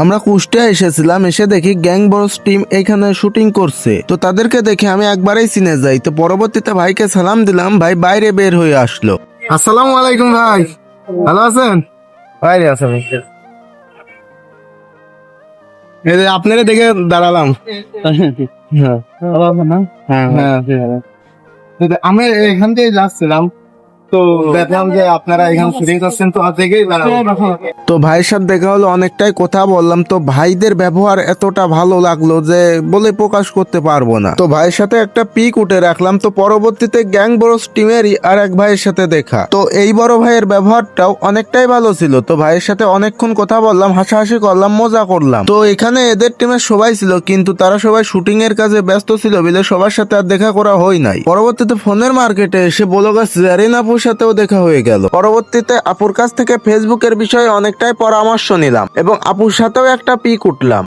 আমরা কুষ্টিয়া এসেছিলাম, এসে দেখি গ্যাং বস টিম এখানে শুটিং করছে। তো তাদেরকে দেখে আমি একবারেই চিনে যাই। তো পরবর্তীতে ভাইকে সালাম দিলাম, ভাই বাইরে বের হয়ে আসলো। আসসালামু আলাইকুম ভাই, ভালো আছেন? বাইরে আছে এই যে আপনারা দেখে দাঁড়ালাম। হ্যাঁ হ্যাঁ আমি এখান থেকে যাচ্ছিলাম, তো দেখলাম যে আপনারা এখানে শুটিং করছেন, তো দেখেই তো ভাইয়ের সাথে দেখা হলো, অনেকটাই কথা বললাম। তো ভাইদের ব্যবহার এতটা ভালো লাগলো যে বলে প্রকাশ করতে পারবো না। তো ভাইয়ের সাথে একটা পিক উঠে রাখলাম। তো পরবর্তীতে গ্যাং বস টিমেরই আর এক ভাইয়ের সাথে দেখা। তো এই বড় ভাইয়ের ব্যবহারটাও অনেকটাই ভালো ছিল। তো ভাইয়ের সাথে অনেকক্ষণ কথা বললাম, হাসাহাসি করলাম, মজা করলাম। তো এখানে এদের টিমের সবাই ছিল, কিন্তু তারা সবাই শুটিং এর কাজে ব্যস্ত ছিল বলে সবার সাথে আর দেখা করা হয় নাই। পরবর্তীতে ফোনের মার্কেটে এসে ব্লগার জারিন আপুর সাথেও দেখা হয়ে গেল। পরবর্তীতে আপুর কাছ থেকে ফেসবুকের বিষয়ে অনেকটাই পরামর্শ নিলাম এবং আপুর সাথেও একটা পিক উঠলাম।